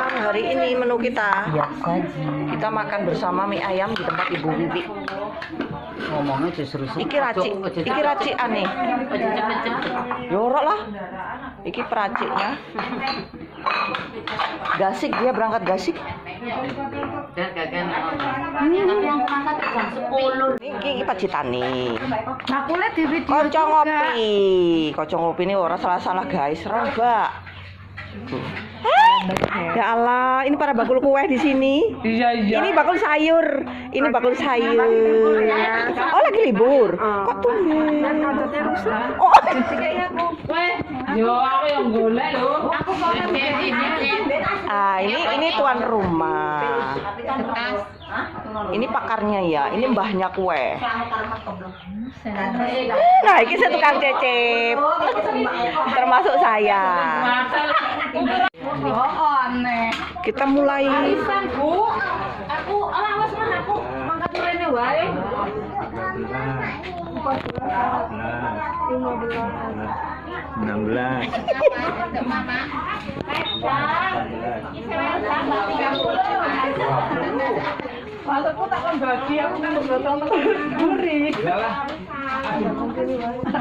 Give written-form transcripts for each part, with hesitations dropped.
teman-teman, hari ini menu kita Ya saji. kita makan bersama mie ayam di tempat Ibu Wiwi. Ngomongnya justru Iki racik aneh. Yorok lah. Iki peraciknya. Gasik, dia berangkat gasik. dan gagan. Yang berangkat jam 10. Iki pacitane. Bakule di video Kocok ngopi. Kocok ngopi ini ora salah-salah guys, roba. Ya Allah, ini para bakul kue di sini. Iya. Ini bakul sayur. Ini bakul sayur. Oh, lagi libur. Kok tumben? Oh, Yo aku yang golek lho. Aku ini tuan rumah. Ini pakarnya ya. Ini mbahnya kue. Nah, ini saya tukang cecep. Termasuk saya. aneh. Kita mulai. Bu, aku awas mah aku mangkat rene wae. 16. Maksudku tak kon bagi aku kan gotong gurih.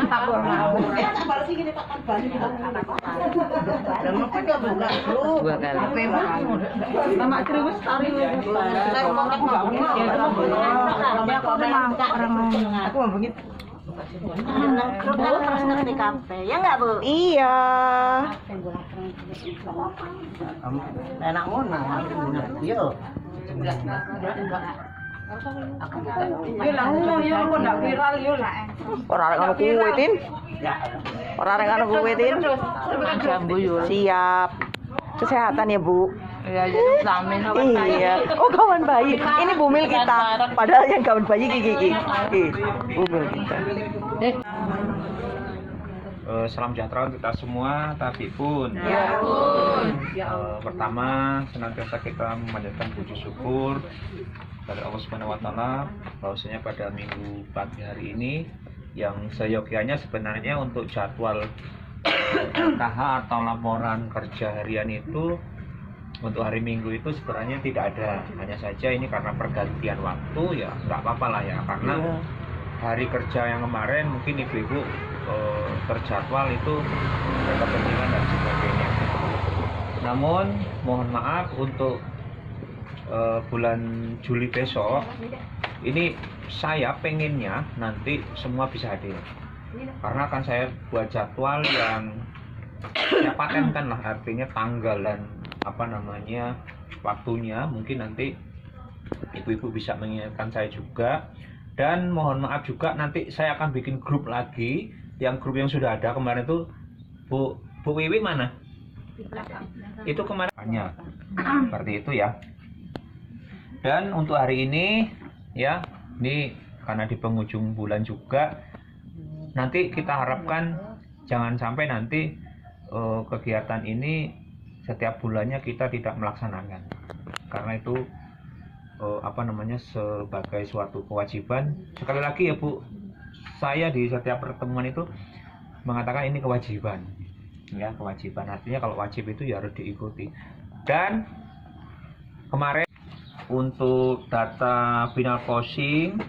Aku mau. Dua kali. Mama terus tari. Aku mau begitu. Terus ngerti kafe, ya nggak Bu? Iya. Enak ngono. Yo. Yo lah ngomong yo kok ndak viral yo lah. Ora arek ngono kuwe, Tin. Ora arek ngono kuwe, Tin. Jambu yo. Siap. Kesehatan ya, Bu. Iya, amin. Iya. Oh, kawan bayi. Ini bumil kita. Padahal yang kawan bayi gigi. Bumil kita. Salam sejahtera untuk kita semua, tapi pun pertama senantiasa kita memanjatkan puji syukur pada Allah Subhanahu Wa Taala bahwasanya pada minggu pagi hari ini yang seyogyanya sebenarnya untuk jadwal LKH atau laporan kerja harian itu untuk hari Minggu itu sebenarnya tidak ada, hanya saja ini karena pergantian waktu ya nggak apa-apa lah ya, karena hari kerja yang kemarin mungkin ibu-ibu terjadwal itu berkepentingan dan sebagainya. Namun mohon maaf untuk bulan Juli besok ini saya pengennya nanti semua bisa hadir, karena akan saya buat jadwal yang saya patenkan lah, artinya tanggal dan waktunya. Mungkin nanti ibu-ibu bisa mengingatkan saya juga. Dan mohon maaf juga nanti saya akan bikin grup lagi. Yang grup yang sudah ada kemarin itu Bu Wiwi mana? Itu kemarin banyak. Seperti itu ya. Dan untuk hari ini ya, ini karena di penghujung bulan juga, nanti kita harapkan jangan sampai nanti kegiatan ini setiap bulannya kita tidak melaksanakan, karena itu sebagai suatu kewajiban. Sekali lagi ya Bu, saya di setiap pertemuan itu mengatakan ini kewajiban ya, kewajiban artinya kalau wajib itu ya harus diikuti. Dan kemarin untuk data final closing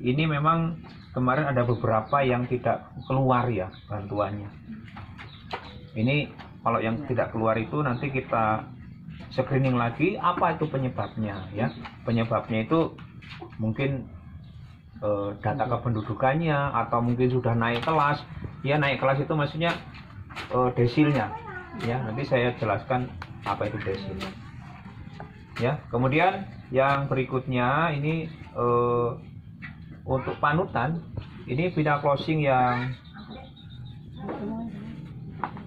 ini memang kemarin ada beberapa yang tidak keluar ya bantuannya. Ini kalau yang tidak keluar itu nanti kita screening lagi apa itu penyebabnya ya. Penyebabnya itu mungkin data kependudukannya atau mungkin sudah naik kelas. Ya, naik kelas itu maksudnya desilnya ya. Nanti saya jelaskan apa itu desil. Ya, kemudian yang berikutnya ini untuk panutan, ini final closing yang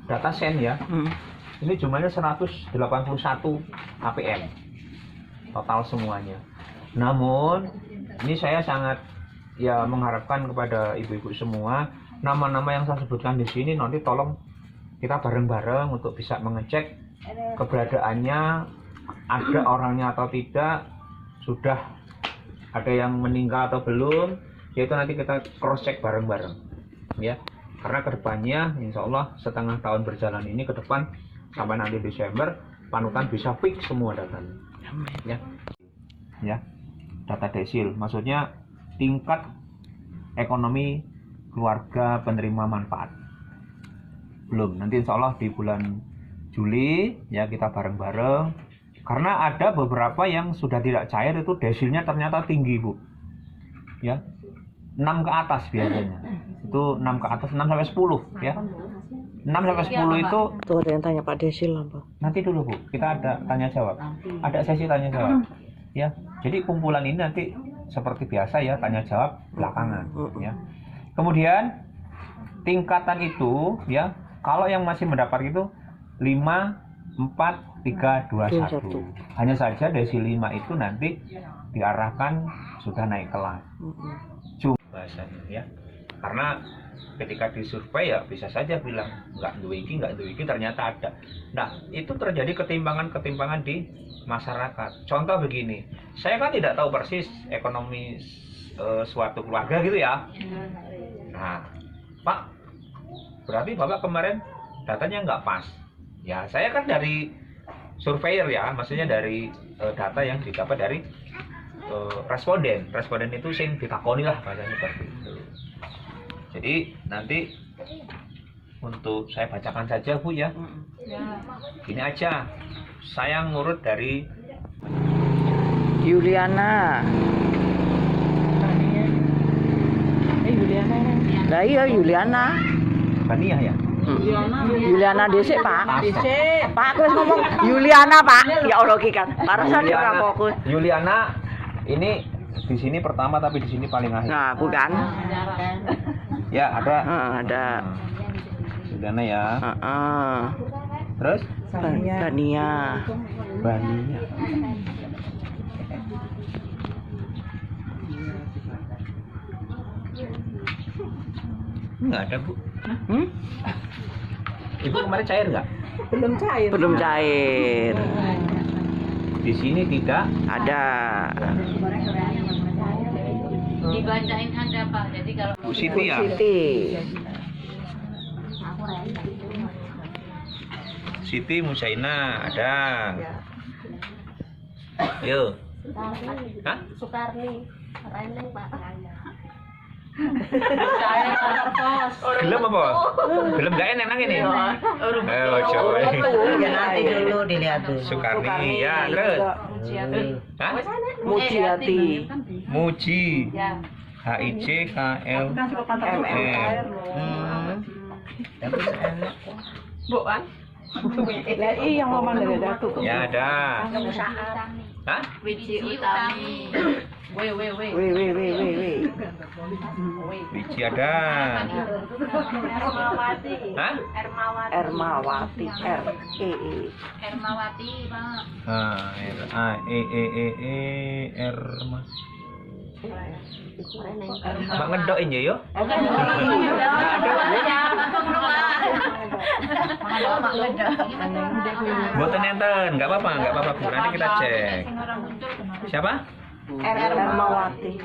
data sen ya. Ini jumlahnya 181 APM total semuanya. Namun ini saya sangat ya mengharapkan kepada ibu-ibu semua, nama-nama yang saya sebutkan di sini nanti tolong kita bareng-bareng untuk bisa mengecek keberadaannya, ada orangnya atau tidak, sudah ada yang meninggal atau belum, yaitu nanti kita cross check bareng-bareng ya. Karena kedepannya insya Allah setengah tahun berjalan ini ke depan sampai nanti Desember panutan bisa fix semua datanya. Ya, data desil, maksudnya tingkat ekonomi keluarga penerima manfaat. Belum, nanti insya Allah di bulan Juli ya kita bareng-bareng. Karena ada beberapa yang sudah tidak cair itu desilnya ternyata tinggi, Bu. Ya, 6 ke atas biasanya. Itu 6 ke atas, 6 sampai 10 ya. 6 sampai 10 itu Tuh ada yang tanya Pak Desil apa? nanti dulu, Bu. Kita ada tanya jawab. Ada sesi tanya jawab. Ya. Jadi kumpulan ini nanti seperti biasa ya, tanya jawab belakangan ya. Kemudian tingkatan itu ya, kalau yang masih mendapat itu 5 4 3 2 1. Hanya saja desil 5 itu nanti diarahkan sudah naik kelas. Cuma bahasanya ya. Karena ketika disurvei ya bisa saja bilang nggak duwe iki ternyata ada. Nah, itu terjadi ketimpangan di masyarakat. Contoh begini, saya kan tidak tahu persis ekonomi suatu keluarga gitu ya. Nah, Pak, berarti Bapak kemarin datanya nggak pas. Ya, saya kan dari surveyor ya, maksudnya dari data yang didapat dari responden. Responden itu sing ditakoni lah bahasanya seperti itu. Jadi nanti untuk saya bacakan saja, Bu ya. Gini aja, saya ngurut dari Yuliana. Yuliana. Lah iya Yuliana. Baniah ya. Yuliana dhisik, Pak. Pak aku wis ngomong Yuliana, Pak. Ya Allah iki kan. Parasane ora fokus. Yuliana ini di sini pertama tapi di sini paling akhir. Nah, bukan. Ya, ada. Ada. Yuliana ya. Terus Dania. Baniah. Nggak ada, Bu. Ibu kemarin cair nggak? Belum cair. Di sini tidak Ada. Dibacain ada Pak. Jadi kalau Bu Siti ya. Siti. Siti Musaina ada. Yo. Hah? Sukarni. Reneng, Pak. Gelem apa? Gelem gak enak nang ini. Coba. ya nanti dulu dilihat dulu. Sukarni ya, terus. Hah? Mujiati. Muji. HIJKL Yang ngomong dari Datu. Ya ada. Hah? Wiji Utami. Weh. Wih. Biji ada. Hah? Ermawati. Ermawati Pak. Erma. Mak ngedokin ya yo. Mboten enten, enggak apa-apa Bu. Nanti kita cek. Siapa? Ermawati.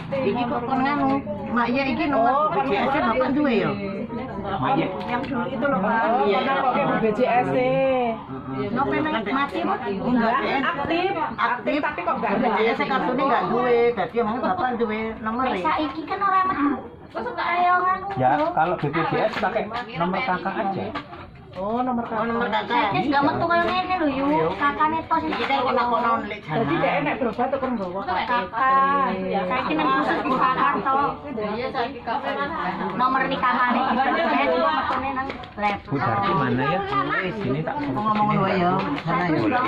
Iki kok kon nganu, Mak ya iki nomor BPJS Bapak duwe ya? Yang dulu itu loh Pak. Iya. BPJS. Nopo mati Pak? Enggak, aktif tapi kok enggak BPJS kartunya enggak duwe. Dadi emang Bapak duwe nomor e. Saiki kan ora metu. Terus kaya nganu. Ya, kalau BPJS pakai nomor kakak aja. Oh, nomor Nomor kakak. Wis gak metu kaya ngene lho yu. Kakane tos iki Kita kono-kono lek jana. Jadi dia enak berobat tuh kan bawa kakak. Saiki nang pusat kakak to. Iya saiki kafe Nomor nikahane saya juga metune nang lab. Bu Darti mana ya? Sini tak ngomong dua ya. Sana ya.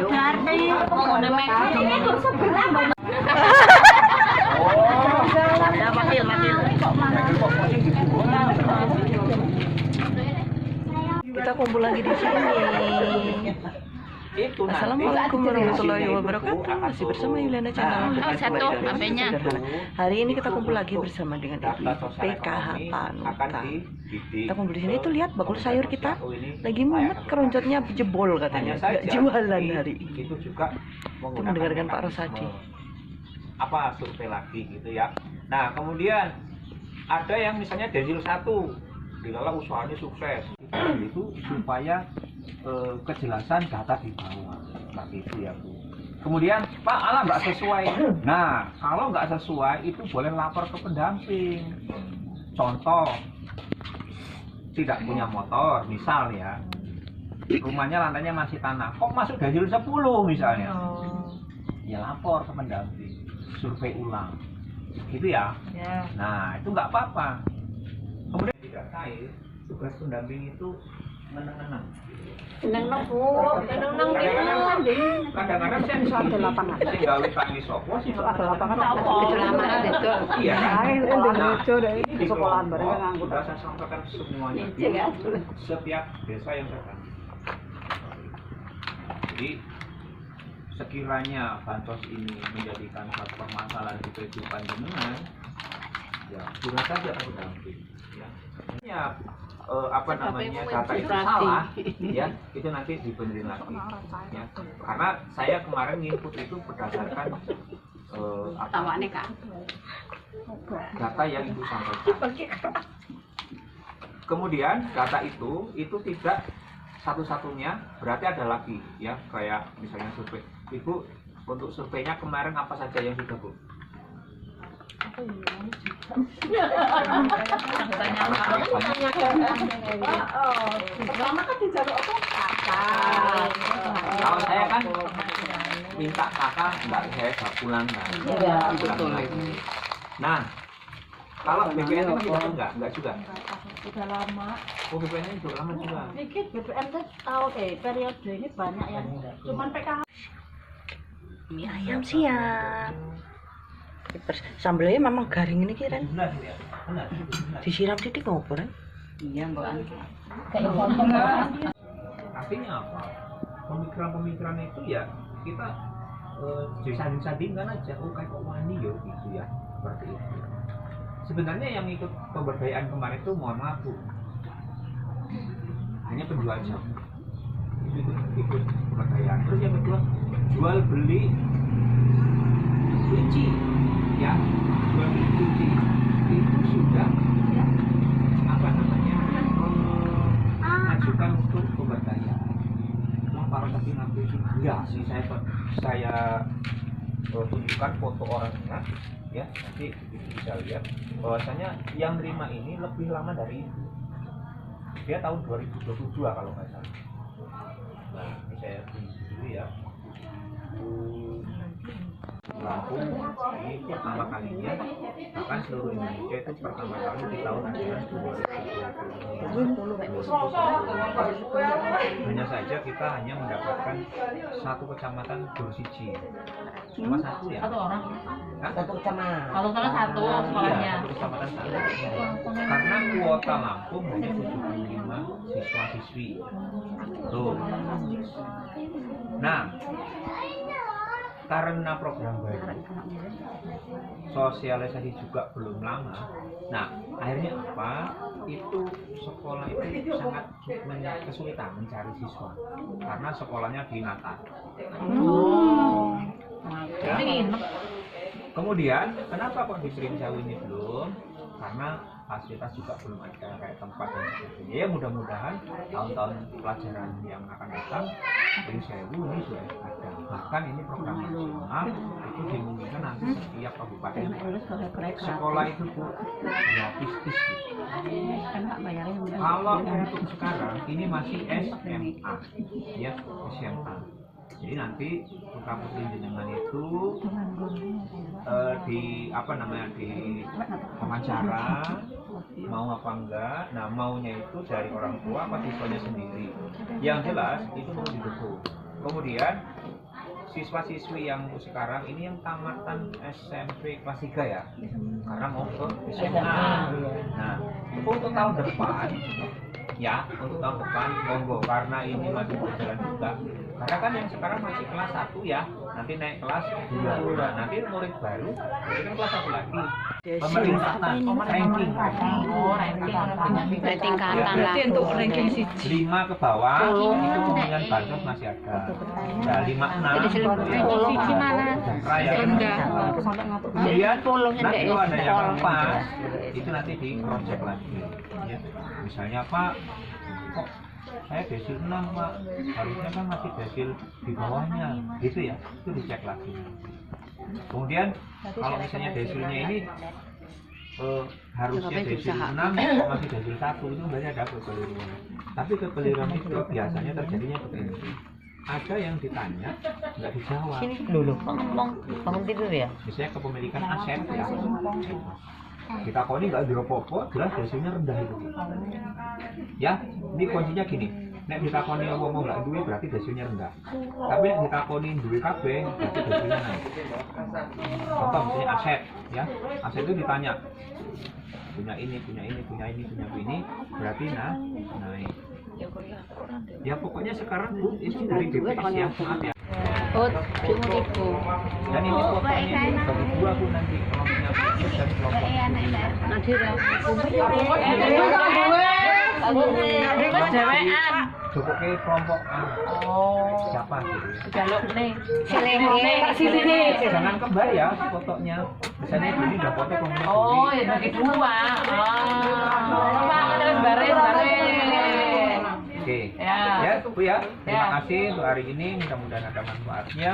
Berarti ngomong mek ini kok sebelah banget. Ya makil. Kita kumpul lagi di sini. Assalamualaikum warahmatullahi wabarakatuh. Masih bersama Yuliana Channel. Satu HP-nya. Hari ini kita kumpul lagi bersama dengan Ibu PKH Panuta. Kita kumpul di sini tuh lihat bakul sayur kita lagi mumet, keroncotnya jebol katanya. Nggak jualan hari ini. Itu juga Itu mendengarkan Pak Rosadi. apa survei lagi gitu ya. Nah, kemudian ada yang misalnya desil 1 dikala usahanya sukses itu supaya kejelasan data di bawah seperti itu ya Bu. Kemudian Pak alah nggak sesuai, nah kalau nggak sesuai itu boleh lapor ke pendamping. Contoh tidak punya motor misal ya, rumahnya lantainya masih tanah, kok masuk desil 10 misalnya, ya lapor ke pendamping, survei ulang gitu ya. Nah itu nggak apa-apa. Kemudian tidak cair, tugas pendamping itu meneng-meneng. Kadang-kadang saya bisa ada lapangan. Saya gawe tangi sopo sih. Ada lapangan itu. Iya kan. Di sekolahan bareng sudah saya sampaikan semuanya. Setiap desa yang saya bantu. Jadi sekiranya bansos ini menjadikan satu permasalahan di kehidupan jenengan, ya sudah saja pendamping. Ya, apa namanya data itu salah, ya itu nanti dibenerin lagi. Ya, karena saya kemarin input itu berdasarkan data yang ibu sampaikan. Kemudian data itu tidak satu-satunya, berarti ada lagi, ya kayak misalnya survei. Ibu untuk surveinya kemarin apa saja yang sudah Bu? Pertama kan dijaluk apa? Kakak. Kalau saya kan minta kakak, enggak saya gak pulang kan. Iya, betul. Nah, kalau BPN itu enggak juga. Udah lama. Oh, BPN itu lama juga. Dikit BPN tuh tahu periode ini banyak yang cuman PKH. Mie ayam siap. Sambelnya memang garing ini kira. Disiram titik ngopo kan? Iya, Mbak. Artinya apa? Pemikiran-pemikiran itu ya kita disanding-sandingkan aja. Oh kayak kok wani ya gitu ya. Seperti itu. Sebenarnya yang ikut pemberdayaan kemarin itu mohon maaf Bu, hanya penjual jam itu ikut pemberdayaan. Terus yang kedua jual beli kunci, ya jual beli kunci itu sudah apa namanya mengajukan untuk pemberdayaan. Nah, para tapi nanti enggak sih saya tunjukkan foto orangnya, ya nanti bisa lihat bahwasanya yang terima ini lebih lama dari dia tahun 2022 kalau nggak salah. Nah ini saya tunjuk dulu ya. Lampung ini pertama kalinya, bahkan seluruh Indonesia itu pertama kali di tahun ajaran 2020. Hanya saja kita hanya mendapatkan satu kecamatan Gorsiji, cuma satu ya. Satu orang. Satu kecamatan. Kalau salah satu sekolahnya. Iya, satu kecamatan satu. Karena kuota Lampung hanya 75 siswa-siswi. Tuh. Nah, karena program baru, sosialisasi juga belum lama. Nah, akhirnya apa? Itu sekolah itu sangat kesulitan mencari siswa karena sekolahnya di Natal. Ya. Kemudian, kenapa kok di Pringsewu ini belum? Karena fasilitas juga belum ada kayak tempat dan sebagainya. Ya mudah-mudahan tahun-tahun pelajaran yang akan datang Pringsewu ini sudah ada. Bahkan ini program nasional itu dimungkinkan nanti setiap kabupaten sekolah itu gratis gitu. Kalau untuk sekarang ini masih SMA, ya SMA. Jadi nanti putra putri jenengan itu di apa namanya di wawancara mau apa enggak. Nah maunya itu dari orang tua apa siswanya sendiri. Yang jelas itu perlu didukung. Kemudian siswa-siswi yang sekarang ini yang tamatan SMP kelas 3 ya, karena mau ke SMA. Nah untuk tahun depan ya, untuk tahun depan monggo, karena ini masih berjalan juga. Karena kan yang sekarang masih kelas 1 ya, nanti naik kelas 2. Nah, nanti murid baru, jadi kan kelas 1 lagi. Pemerintah ranking. Rating kanan lah. Untuk ranking 5 ke bawah, itu kemungkinan bansos masih ada. Nah, 5-6. Ranking siji mana? Rendah. Kemudian, nanti kalau ada yang pas, itu nanti di-project lagi ya. Misalnya Pak, kok saya desil 6 Pak, harusnya kan masih desil di bawahnya gitu ya, itu dicek lagi. Kemudian kalau misalnya desilnya ini harusnya desil 6 masih desil 1, itu berarti ada kekeliruan. Tapi kekeliruan itu biasanya terjadinya begini, ada yang ditanya nggak dijawab. Sini dulu, bangun tidur ya. Misalnya kepemilikan aset ya, ditakoni nggak diropopo, jelas desilnya rendah itu. Ya, ini kuncinya gini. Nek ditakoni wong mau nggak duwe berarti desilnya rendah. Tapi nek ditakoni duwe kabeh berarti desilnya naik. Contoh misalnya aset, ya, aset itu ditanya punya ini, berarti naik. Ya pokoknya sekarang Bu, ini dari BPS ya, maaf ya. Dan ini pokoknya bagi dua Bu nanti kelompoknya dan kelompok. Jokoknya kelompok siapa gitu ya? Jaluk nih. Jangan kembar ya fotonya. Misalnya ini udah foto kelompoknya. Oh, ya bagi dua. Pak, terus baris. Oke, ya Bu ya. Terima kasih untuk hari ini. Mudah-mudahan ada manfaatnya.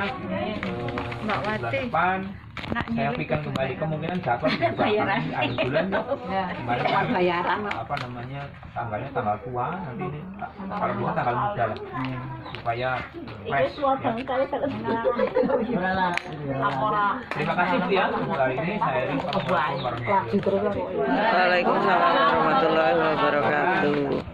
Bulan depan saya pikirkan kembali kemungkinan dapat bayaran akhir bulan ya. Kemarin bayaran apa namanya tanggalnya tanggal tua nanti ini kalau dua tanggal muda lah supaya fresh. Terima kasih Bu ya untuk hari ini saya Eri. Waalaikumsalam warahmatullahi wabarakatuh.